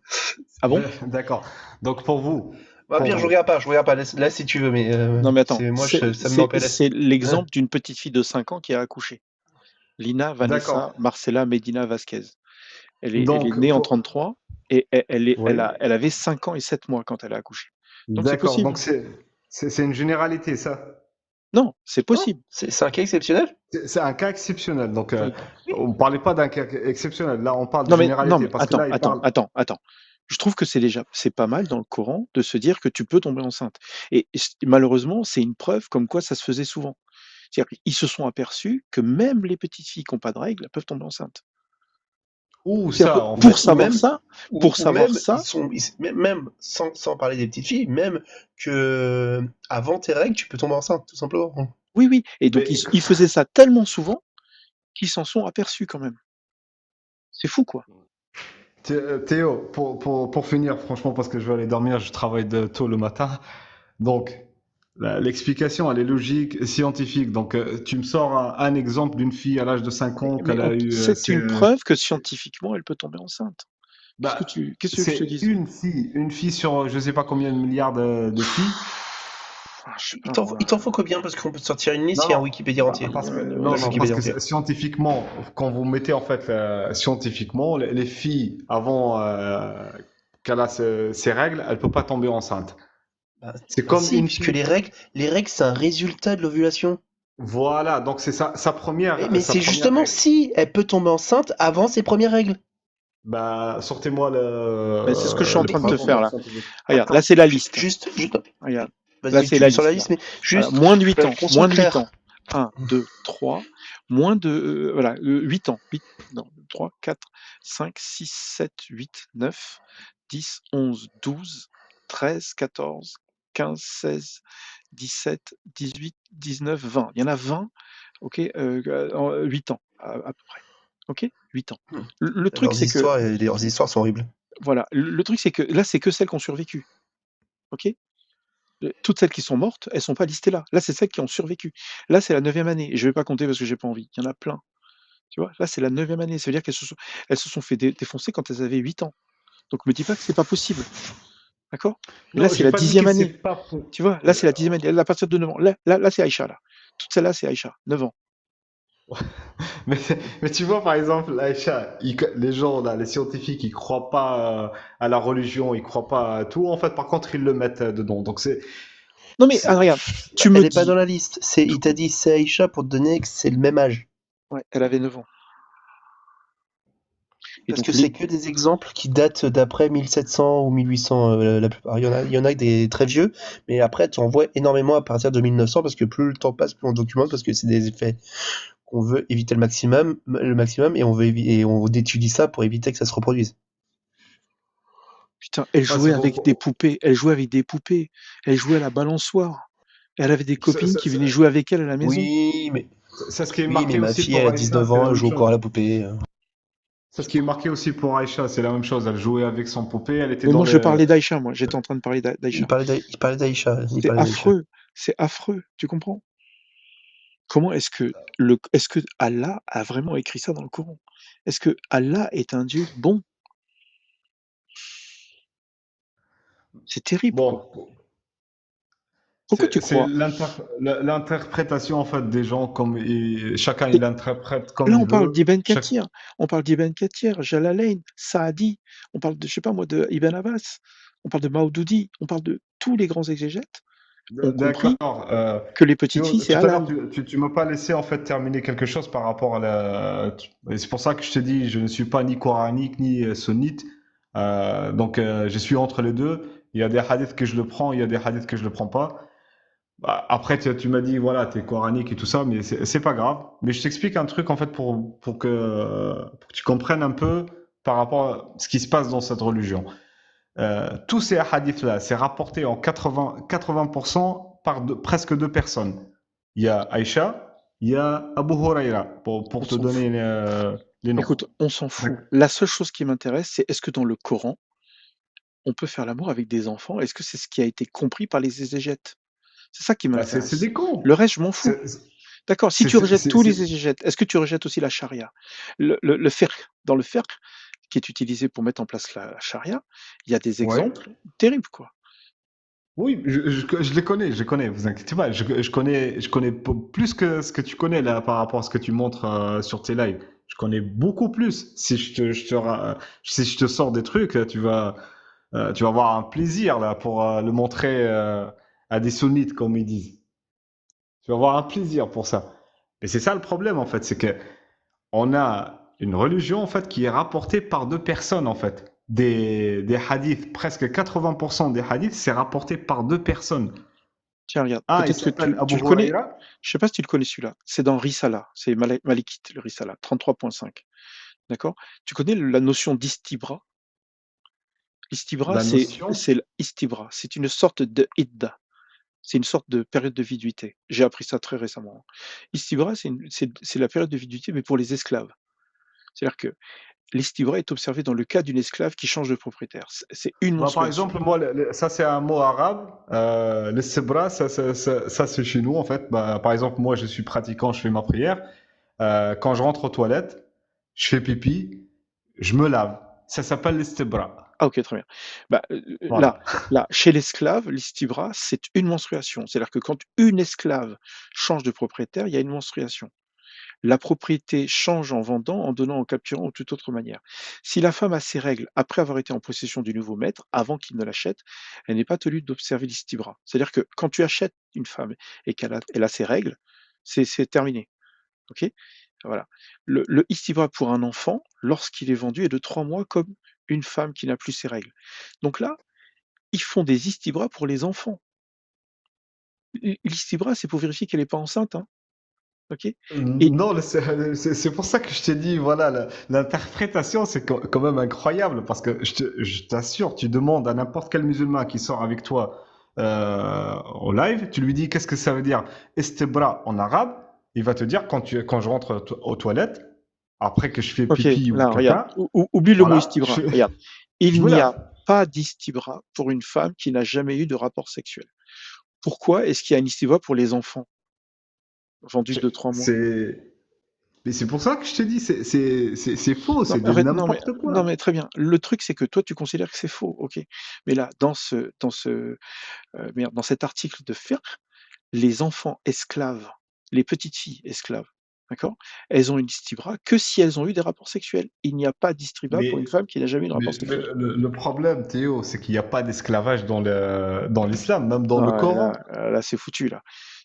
Ah bon? D'accord. Donc, pour vous, Bah, pire, je regarde pas. Là, si tu veux, mais Non mais attends, moi, ça me met en PLS. c'est l'exemple d'une petite fille de 5 ans qui a accouché. Lina d'accord. Vanessa Marcela Medina Vasquez. Elle est Donc, née en 33 et oui. elle avait 5 ans et 7 mois quand elle a accouché. Donc c'est D'accord. possible. Donc, c'est une généralité, ça. Non, c'est Non, possible. c'est un cas exceptionnel. C'est un cas exceptionnel. Donc, Oui. on ne parlait pas d'un cas exceptionnel. Là, on parle de Non mais généralité. Parce que là, il parle. attends. Je trouve que c'est pas mal dans le Coran de se dire que tu peux tomber enceinte. Et malheureusement, c'est une preuve comme quoi ça se faisait souvent. C'est-à-dire qu'ils se sont aperçus que même les petites filles qui n'ont pas de règles elles peuvent tomber enceintes. Ou C'est-à-dire ça, que en Ou fait. ou savoir même, ça, même sans parler des petites filles, même que avant tes règles, tu peux tomber enceinte, tout simplement. oui. Et donc Mais, ils faisaient ça tellement souvent qu'ils s'en sont aperçus quand même. C'est fou quoi. Théo, pour finir, franchement, parce que je vais aller dormir, je travaille de tôt le matin. Donc, l'explication, elle est logique et scientifique. Donc, tu me sors un exemple d'une fille à l'âge de 5 ans Mais qu'elle a eu. c'est une preuve que scientifiquement elle peut tomber enceinte. Bah, Qu'est-ce que je te c'est dise? une fille sur je sais pas combien de milliards de filles. Ah, je sais Il pas, t'en faut combien? Parce qu'on peut te sortir une liste, Non, il y a un non, Wikipédia entier. parce que, Un non, Wikipédia parce que entier. scientifiquement, quand vous mettez en fait scientifiquement, les filles avant qu'elle a ses règles, elle peut pas tomber enceinte. C'est comme Si, une puisque fille. les règles, c'est un résultat de l'ovulation. Voilà, donc c'est sa première, Mais sa c'est première justement règle. si elle peut tomber enceinte avant ses premières règles. Bah, sortez-moi Mais c'est ce que je suis en les train de preuves te faire là. scientifiques. Regarde, Attends, là c'est la liste. juste, Regarde, là vas-y, c'est tu la mets sur la liste liste, là. mais Voilà, juste, moins de 8 ans, qu'on moins soit de 8 clair. ans. 1, 2, 3, moins de voilà, 8 ans. 3, 4, 5, 6, 7, 8, 9, 10, 11, 12, 13, 14, 15, 16, 17, 18, 19, 20. Il y en a 20, ok, en 8 ans, à peu près. Ok, 8 ans. Le truc, c'est que, Leurs histoires sont horribles. voilà, le truc, c'est que là, c'est que celles qui ont survécu. Ok? Toutes celles qui sont mortes, elles sont pas listées là. Là, c'est celles qui ont survécu. Là, c'est la 9e année. Et je vais pas compter parce que j'ai pas envie. Il y en a plein. Tu vois? Là, c'est la 9e année. Ça veut dire elles se sont fait défoncer quand elles avaient 8 ans. Donc me dis pas que c'est pas possible. D'accord? Et là, Non, c'est j'ai la pas dit 10e que c'est année. pas pour. Tu vois? Là, c'est la 10e année. Là, à partir de 9 ans. Là, c'est Aïcha, là. Toutes celles-là, c'est Aïcha, 9 ans. Mais, mais tu vois, par exemple, Aïcha, les gens, là, les scientifiques, ils croient pas à la religion, ils croient pas à tout. En fait, par contre, ils le mettent dedans. Donc, Non, mais c'est- regarde, Bah, tu me elle est pas dans dis. la liste. Il t'a dit c'est Aïcha pour te donner que c'est le même âge. Ouais, elle avait 9 ans. Et Parce donc, que c'est que des exemples qui datent d'après 1700 ou 1800, la plupart. Il y en a des très vieux, mais après, tu en vois énormément à partir de 1900 parce que plus le temps passe, plus on documente parce que c'est des effets qu'on veut éviter le maximum, et on étudie ça pour éviter que ça se reproduise. putain, elle ouais, jouait avec des poupées. Elle jouait avec des poupées. Elle jouait à la balançoire. Elle avait des c'est- copines c'est- qui venaient c'est- jouer avec elle à la maison. Oui, mais, c'est ce qui est oui, mais marqué ma aussi fille, elle pour a Aïcha, 19 c'est la ans, elle même joue chose. encore à la poupée. C'est ce qui est marqué aussi pour Aïcha, c'est la même chose. Elle jouait avec son poupée, elle était Mais dans moi, je le. parlais d'Aïcha, moi. J'étais en train de parler Il d'Aïcha. parlait d'Aïcha. Il C'est parlait d'Aïcha. affreux. C'est affreux. Tu comprends? Comment est-ce que Allah a vraiment écrit ça dans le Coran? Est-ce que Allah est un Dieu bon? C'est terrible, quoi. Bon, Pourquoi tu c'est crois? l'interprétation en fait des gens comme chacun il Et l'interprète comme là, il on parle veut. d'Ibn Chaque... Kathir. On parle d'Ibn Kathir, Jalalain, Saadi. On parle de, je sais pas moi, de Ibn Abbas. On parle de Maududi. On parle de tous les grands exégètes ont compris D'accord. que les petites filles, c'est Tout à l'heure, halal. tu m'as pas laissé en fait terminer quelque chose par rapport à la. Et c'est pour ça que je te dis, je ne suis pas ni coranique ni sunnite. Donc, je suis entre les deux. Il y a des hadiths que je le prends, il y a des hadiths que je le prends pas. Bah, après, tu m'as dit, voilà, t'es coranique et tout ça, mais c'est pas grave. Mais je t'explique un truc, en fait, pour que tu comprennes un peu par rapport à ce qui se passe dans cette religion. Tous ces hadiths-là, c'est rapporté en 80% par presque deux personnes. Il y a Aïcha, il y a Abu Huraira, On pour te s'en fout. donner les noms. Écoute, on s'en fout. La seule chose qui m'intéresse, c'est est-ce que dans le Coran, on peut faire l'amour avec des enfants? Est-ce que c'est ce qui a été compris par les exégètes? C'est ça qui Bah, c'est m'intéresse. des cons. Le reste, je m'en fous. C'est D'accord, si c'est- tu c'est- rejettes c'est- tous c'est- les exégètes, est-ce que tu rejettes aussi la charia? Le fiqh, dans le fiqh, qui est utilisé pour mettre en place la charia, il y a des Ouais. exemples terribles, quoi. Oui, je les connais, vous inquiétez pas. Je connais plus que ce que tu connais là par rapport à ce que tu montres sur tes lives. Je connais beaucoup plus. Si si je te sors des trucs, là, tu vas avoir un plaisir là pour le montrer à des sunnites, comme ils disent. Tu vas avoir un plaisir pour ça. Et c'est ça le problème en fait, c'est que on a une religion en fait qui est rapportée par deux personnes en fait. Des hadiths, presque 80% des hadiths, c'est rapporté par deux personnes. Tiens, regarde, Ah, il peut-être que s'appelle tu Abu le connais, Huraira? je sais pas si tu le connais celui-là, c'est dans Risala, c'est Malikite, le Risala, 33.5, d'accord? Tu connais la notion d'istibra? L'istibra, La notion? c'est l'istibra, c'est une sorte de idda, c'est une sorte de période de viduité. J'ai appris ça très récemment. Istibra, c'est la période de viduité, mais pour les esclaves. C'est-à-dire que l'istibra est observé dans le cas d'une esclave qui change de propriétaire. C'est une Bah, par menstruation. exemple, moi, ça c'est un mot arabe. Le sebra, ça, c'est chez nous en fait. Bah, par exemple, moi je suis pratiquant, je fais ma prière. Quand je rentre aux toilettes, je fais pipi, je me lave. Ça s'appelle l'istibra. Ah OK, très bien. Bah, là Voilà. là, chez l'esclave, l'istibra, c'est une menstruation. C'est-à-dire que quand une esclave change de propriétaire, il y a une menstruation. La propriété change en vendant, en donnant, en capturant ou toute autre manière. Si la femme a ses règles après avoir été en possession du nouveau maître, avant qu'il ne l'achète, elle n'est pas tenue d'observer l'istibra. C'est-à-dire que quand tu achètes une femme et elle a ses règles, c'est terminé. OK? Voilà. Le istibra pour un enfant, lorsqu'il est vendu, est de 3 mois comme une femme qui n'a plus ses règles. Donc là, ils font des istibras pour les enfants. L'istibra, c'est pour vérifier qu'elle n'est pas enceinte, hein. ok? Et Non, c'est pour ça que je t'ai dit, voilà, l'interprétation, c'est quand même incroyable, parce que je t'assure, tu demandes à n'importe quel musulman qui sort avec toi au live, tu lui dis qu'est-ce que ça veut dire istibra en arabe, il va te dire quand je rentre aux toilettes, après que je fais ok, pipi ou là, regarde, caca, oublie le mot voilà, istibra. Regarde, il n'y a voilà. pas d'istibra pour une femme qui n'a jamais eu de rapport sexuel. Pourquoi est-ce qu'il y a un istibra pour les enfants vendus Je- de 3 mois? C'est, mais c'est pour ça que je te dis, c'est faux, Non, c'est mais de arrête, n'importe non, quoi. mais très bien. Le truc, c'est que toi, tu considères que c'est faux, ok. Mais là, merde, dans cet article de Ferre, les enfants esclaves, les petites filles esclaves, d'accord? Elles ont une istibra que si elles ont eu des rapports sexuels. Il n'y a pas d'istiba pour une Mais femme qui n'a jamais eu de rapport Mais sexuel. le problème, Théo, c'est qu'il n'y a pas d'esclavage dans l'islam, même dans le Ah, Coran. là, c'est foutu, là.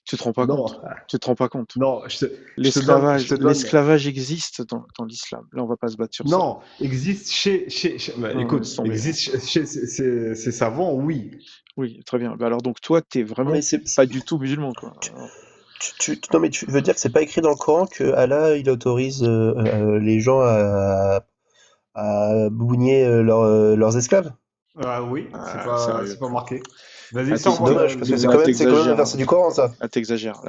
Tu te rends pas Non, compte. Tu te rends pas compte. non, je te donne. L'esclavage existe dans l'islam. Là, on va pas se battre sur ça. Non, existe bah, Non, écoute, laisse tomber. existe chez ces savants, oui. Oui, très bien. Bah alors donc toi, t'es Non, vraiment mais pas du tout musulman, quoi. Alors, non, mais tu veux dire que c'est pas écrit dans le Coran que Allah il autorise les gens à bougner leurs esclaves? Ah oui, sérieux, c'est pas quoi. marqué. Vas-y, Ah, C'est sors-moi dommage parce que c'est quand même un t'exagères, verset hein. du Coran, ça. Ah, t'exagères,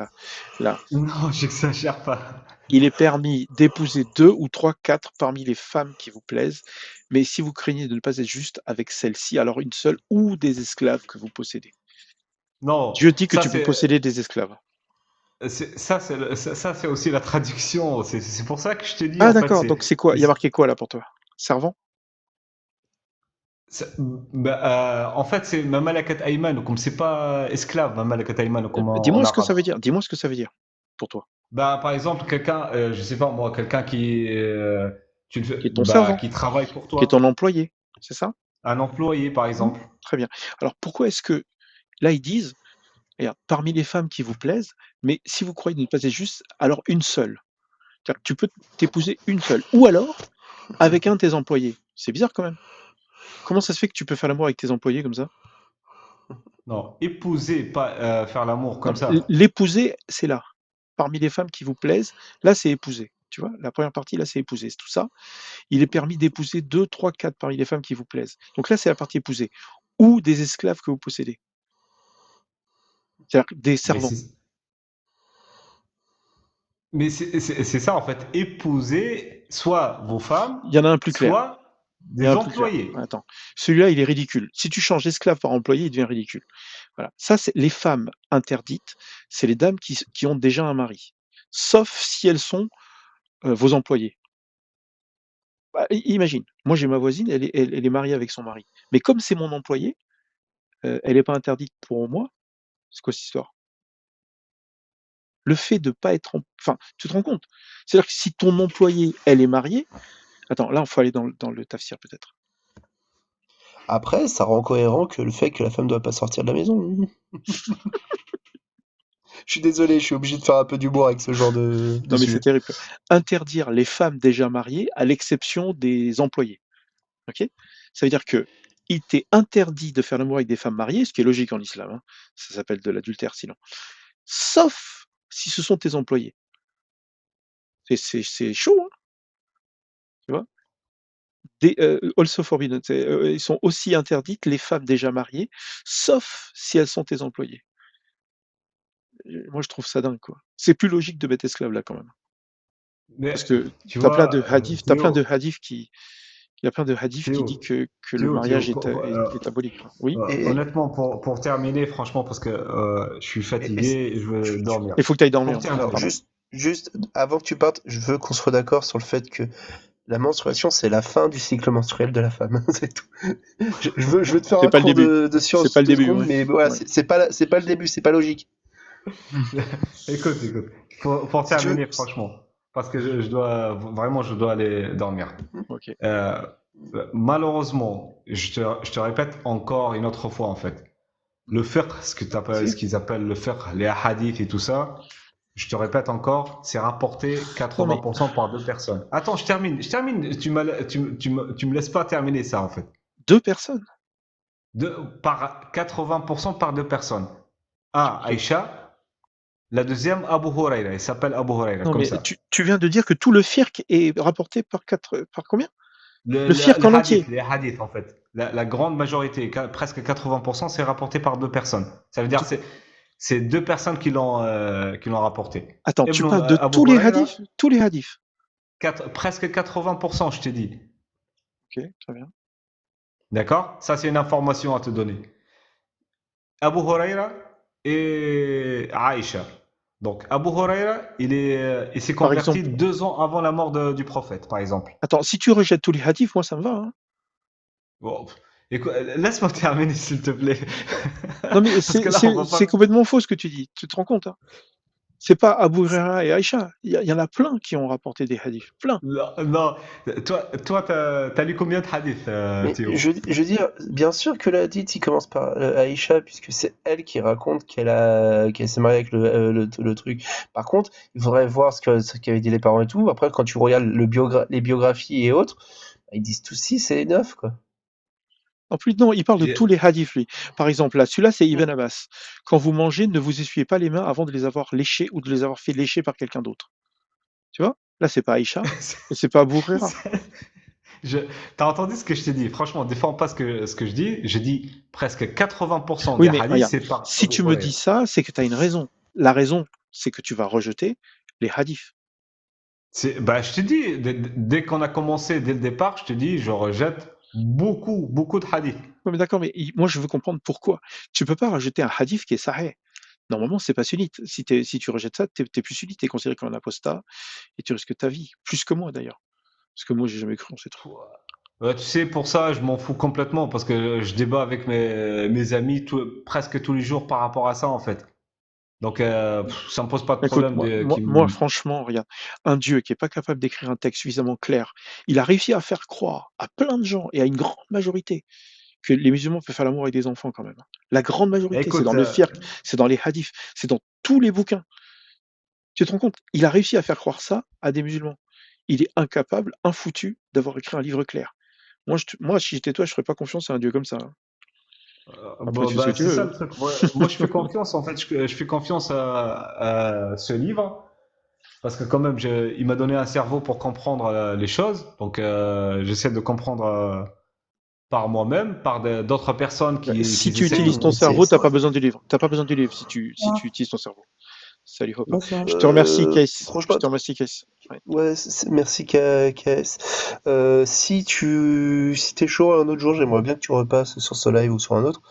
là. Non, j'exagère pas. Il est permis d'épouser 2 ou 3, 4 parmi les femmes qui vous plaisent, mais si vous craignez de ne pas être juste avec celle-ci, alors une seule ou des esclaves que vous possédez. Non, Dieu dit que ça tu peux c'est posséder des esclaves. ça c'est aussi la traduction. C'est pour ça que je te dis Ah en fait, d'accord, donc c'est quoi? Il y a marqué quoi là pour toi? Servant? En fait, c'est ma malakat ayman, comme c'est pas esclave, ma malakat ayman, comme en Dis-moi ce que ça arabe. veut dire. Dis-moi ce que ça veut dire pour toi. Bah, par exemple, quelqu'un, je sais pas moi, quelqu'un Qui est ton servant, qui travaille pour qui est ton toi, employé, c'est ça? un employé par Mmh, exemple. très bien. Alors pourquoi est-ce que là ils disent, regarde, parmi les femmes qui vous plaisent, mais si vous croyez ne pas être juste, alors une seule. C'est-à-dire que tu peux t'épouser une seule. Ou alors avec un de tes employés. C'est bizarre quand même. Comment ça se fait que tu peux faire l'amour avec tes employés comme ça? Non, épouser, pas faire l'amour Non, comme ça. l'épouser, c'est là. Parmi les femmes qui vous plaisent, là c'est épouser. Tu vois, la première partie, là c'est épouser. C'est tout ça. Il est permis d'épouser 2, 3, 4 parmi les femmes qui vous plaisent. Donc là, c'est la partie épouser. Ou des esclaves que vous possédez. C'est-à-dire des Mais servants. c'est c'est ça en fait, épouser soit vos femmes, Il y en a un plus clair. soit Il y en a des un plus clair. employés. Attends. Celui-là, il est ridicule. Si tu changes esclave par employé, il devient ridicule. Voilà. Ça, c'est les femmes interdites. C'est les dames qui ont déjà un mari. Sauf si elles sont vos employés. Bah, imagine, moi j'ai ma voisine, elle est mariée avec son mari. Mais comme c'est mon employé, elle n'est pas interdite pour moi. C'est quoi cette histoire? Le fait de pas être enfin, tu te rends compte? C'est-à-dire que si ton employé, elle est mariée, attends, là, il faut aller dans le tafsir peut-être. Après, ça rend cohérent que le fait que la femme doit pas sortir de la maison. Je suis désolé, je suis obligé de faire un peu d'humour avec ce genre de Non, mais c'est sujet. terrible. Interdire les femmes déjà mariées à l'exception des employés. Ok? Ça veut dire que il t'est interdit de faire l'amour avec des femmes mariées, ce qui est logique en islam, hein. Ça s'appelle de l'adultère sinon. Sauf si ce sont tes employés. C'est chaud, hein, tu vois? Also forbidden, ils sont aussi interdites les femmes déjà mariées, sauf si elles sont tes employés. Moi, je trouve ça dingue, quoi. C'est plus logique de mettre esclave là, quand même. Parce Mais que tu tu as plein de vois, hadiths, t'as plein de hadiths qui il y a plein de hadiths qui dit Théo, que le mariage Théo, est aboli, quoi. Oui? Et, honnêtement, pour terminer, franchement, parce que je suis et- fatigué et je veux dormir. Il faut que tu ailles dormir Pour en plus, alors, terminer, pardon. juste avant que tu partes, je veux qu'on soit d'accord sur le fait que la menstruation, c'est la fin du cycle menstruel de la femme. C'est tout. Je veux te faire C'est un pas le cours début. de C'est sciences pas le 2 début, secondes, ouais. mais voilà, Ouais. c'est pas le début, c'est pas logique. écoute, pour Si tu veux, terminer, franchement, parce que je dois aller dormir. Ok. Euh, Malheureusement, je te répète encore une autre fois, en fait, le fiqh, ce qu'ils appellent le fiqh, les hadiths et tout ça, je te répète encore, c'est rapporté Non mais 80% par deux personnes. Attends, je termine, tu me laisses pas terminer ça, en fait. 2 personnes? Par 80% par deux personnes. Un, OK. Aïcha, La deuxième, Abu Huraira. Il s'appelle Abu Huraira, Non, comme mais ça. tu viens de dire que tout le firq est rapporté par combien? Le firq Les en entier. hadiths, en fait. La grande majorité, presque 80%, c'est rapporté par deux personnes. Ça veut dire De- que c'est deux personnes qui l'ont rapporté. Attends, tu parles de Abu tous les Huraira, hadiths? Tous les hadiths. presque 80%, je t'ai dit. Ok, très bien. D'accord? Ça, c'est une information à te donner. Abu Huraira et Aïcha. Donc, Abu Huraira, il s'est Par converti exemple, 2 ans avant la mort du prophète, par exemple. attends, si tu rejettes tous les hadiths, moi ça me va, hein. Bon, écoute, laisse-moi terminer, s'il te plaît. Non, mais Parce que là, on va c'est pas. complètement faux ce que tu dis. Tu te rends compte, hein? C'est pas Abu Huraira et Aïcha. Il y en a plein qui ont rapporté des hadiths. Plein. Non, non. Toi, t'as lu combien de hadiths, Mais Théo? je veux dire, bien sûr que le hadith, il commence par Aïcha, puisque c'est elle qui raconte qu'elle s'est mariée avec le truc. Par contre, il faudrait voir ce qu'avaient dit les parents et tout. Après, quand tu regardes les biographies et autres, bah, ils disent tous si, c'est neuf, quoi. En plus, non, il parle de tous Et- les hadiths, lui. Par exemple, là, celui-là, c'est Ibn Abbas. Quand vous mangez, ne vous essuyez pas les mains avant de les avoir léchés ou de les avoir fait lécher par quelqu'un d'autre. Tu vois? Là, c'est pas Aïcha et c'est pas Abu Huraira. je- T'as entendu ce que je t'ai dit? Franchement, défends pas ce que je dis. Je dis presque 80% Oui, des mais hadiths, regarde, c'est par si Abu tu me dis Huraira. ça, c'est que tu as une raison. La raison, c'est que tu vas rejeter les hadiths. Bah, je te dis, dès qu'on a commencé, dès le départ, je te dis, je rejette beaucoup, beaucoup de hadiths. Ouais, mais d'accord, mais moi, je veux comprendre pourquoi. Tu peux pas rajouter un hadith qui est sahih. Normalement, c'est pas sunnite. Si tu rejettes ça, t'es plus sunnite, t'es considéré comme un apostat et tu risques ta vie. Plus que moi, d'ailleurs. Parce que moi, j'ai jamais cru en ces trucs. Ouais, tu sais, pour ça, je m'en fous complètement parce que je débat avec mes amis presque tous les jours par rapport à ça, en fait. Donc, ça me pose pas de Écoute, problème franchement, regarde, un Dieu qui est pas capable d'écrire un texte suffisamment clair, il a réussi à faire croire à plein de gens et à une grande majorité que les musulmans peuvent faire l'amour avec des enfants quand même, hein. La grande majorité, c'est Écoute, dans le fiqh, c'est dans les hadiths, c'est dans tous les bouquins. Tu te rends compte? Il a réussi à faire croire ça à des musulmans. Il est incapable, infoutu, d'avoir écrit un livre clair. Moi, si j'étais toi, je ferais pas confiance à un Dieu comme ça, hein. Après, bon, tu fais ce que bah, tu c'est ça veux. le truc. Moi, je fais confiance, en fait, je fais confiance à ce livre parce que quand même, il m'a donné un cerveau pour comprendre les choses. Donc, j'essaie de comprendre par moi-même, par d'autres personnes Bah, qui si tu essayent utilises ton aussi. cerveau, t'as pas besoin du livre. T'as pas besoin du livre si tu utilises ton cerveau. Salut Hopper. Bonsoir. Je te remercie, Case. Je Franchement, te remercie, Case. Ouais. ouais, merci KS. Si t'es chaud un autre jour, j'aimerais bien que tu repasses sur ce live ou sur un autre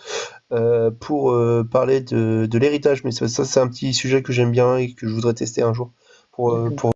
pour parler de l'héritage. Mais ça c'est un petit sujet que j'aime bien et que je voudrais tester un jour pour